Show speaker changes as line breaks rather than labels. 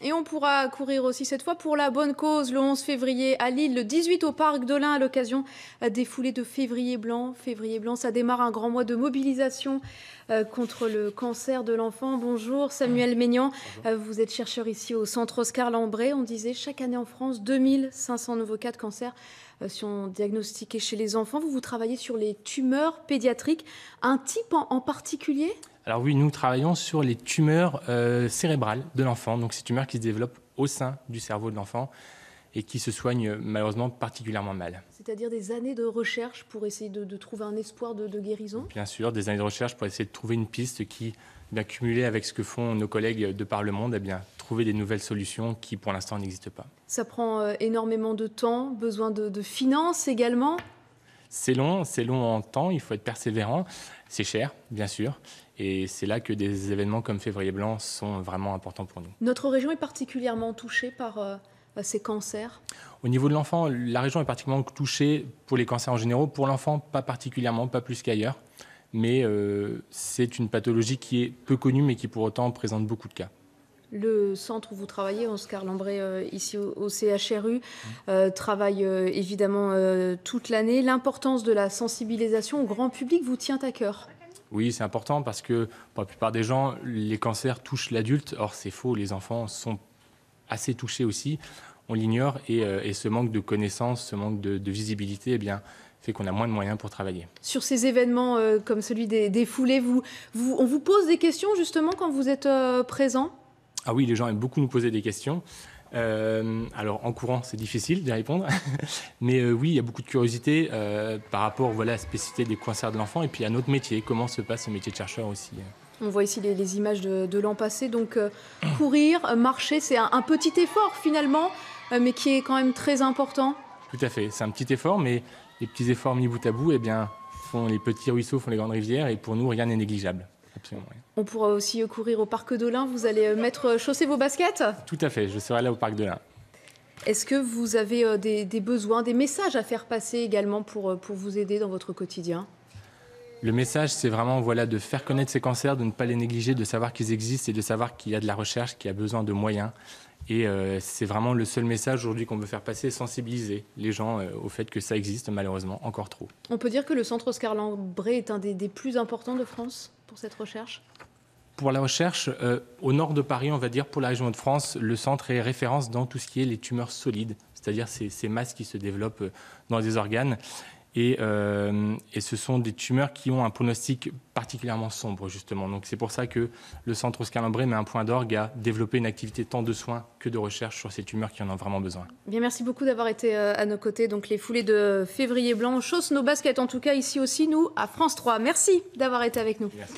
Et on pourra courir aussi cette fois pour la bonne cause le 11 février à Lille, le 18 au Parc de l'Ain à l'occasion des foulées de Février Blanc. Février Blanc, ça démarre un grand mois de mobilisation contre le cancer de l'enfant. Bonjour Samuel Maignan, vous êtes chercheur ici au Centre Oscar Lambré. On disait chaque année en France, 2500 nouveaux cas de cancer sont diagnostiqués chez les enfants. Vous travaillez sur les tumeurs pédiatriques. Un type en particulier ?
Alors oui, nous travaillons sur les tumeurs cérébrales de l'enfant, donc ces tumeurs qui se développent au sein du cerveau de l'enfant et qui se soignent malheureusement particulièrement mal.
C'est-à-dire des années de recherche pour essayer de trouver un espoir de guérison ?
Bien sûr, des années de recherche pour essayer de trouver une piste qui, cumulée avec ce que font nos collègues de par le monde, trouver des nouvelles solutions qui pour l'instant n'existent pas.
Ça prend énormément de temps, besoin de finances également ?
C'est long en temps, il faut être persévérant, c'est cher, bien sûr, et c'est là que des événements comme Février Blanc sont vraiment importants pour nous.
Notre région est particulièrement touchée par ces cancers ?
Au niveau de l'enfant, la région est particulièrement touchée pour les cancers en général, pour l'enfant pas particulièrement, pas plus qu'ailleurs, mais c'est une pathologie qui est peu connue mais qui pour autant présente beaucoup de cas.
Le centre où vous travaillez, Oscar Lambré, ici au CHRU, travaille évidemment toute l'année. L'importance de la sensibilisation au grand public vous tient à cœur ?
Oui, c'est important parce que pour la plupart des gens, les cancers touchent l'adulte. Or, c'est faux, les enfants sont assez touchés aussi. On l'ignore et ce manque de connaissances, ce manque de visibilité, fait qu'on a moins de moyens pour travailler.
Sur ces événements comme celui des foulées, on vous pose des questions justement quand vous êtes présent ?
Ah oui, les gens aiment beaucoup nous poser des questions. Alors, en courant, c'est difficile d'y répondre. Mais oui, il y a beaucoup de curiosité par rapport à la spécificité des cancers de l'enfant et puis à notre métier, comment se passe ce métier de chercheur aussi.
On voit ici les images de l'an passé. Donc, courir, marcher, c'est un petit effort finalement, mais qui est quand même très important.
Tout à fait. C'est un petit effort, mais les petits efforts mis bout à bout font les petits ruisseaux, font les grandes rivières. Et pour nous, rien n'est négligeable. Absolument rien.
On pourra aussi courir au Parc de l'Ain. Vous allez chausser vos baskets ?
Tout à fait. Je serai là au Parc de l'Ain.
Est-ce que vous avez des besoins, des messages à faire passer également pour vous aider dans votre quotidien ?
Le message, c'est vraiment de faire connaître ces cancers, de ne pas les négliger, de savoir qu'ils existent et de savoir qu'il y a de la recherche, qu'il y a besoin de moyens. Et c'est vraiment le seul message aujourd'hui qu'on veut faire passer, sensibiliser les gens au fait que ça existe malheureusement encore trop.
On peut dire que le Centre Oscar Lambré est un des plus importants de France pour cette recherche ?
Pour la recherche, au nord de Paris, on va dire, pour la région de France, le centre est référence dans tout ce qui est les tumeurs solides, c'est-à-dire ces masses qui se développent dans des organes. Et ce sont des tumeurs qui ont un pronostic particulièrement sombre, justement. Donc c'est pour ça que le Centre Oscar Lambré met un point d'orgue à développer une activité tant de soins que de recherche sur ces tumeurs qui en ont vraiment besoin.
Bien, merci beaucoup d'avoir été à nos côtés. Donc les foulées de Février Blanc, on chausse nos baskets, en tout cas ici aussi, nous, à France 3. Merci d'avoir été avec nous.
Merci.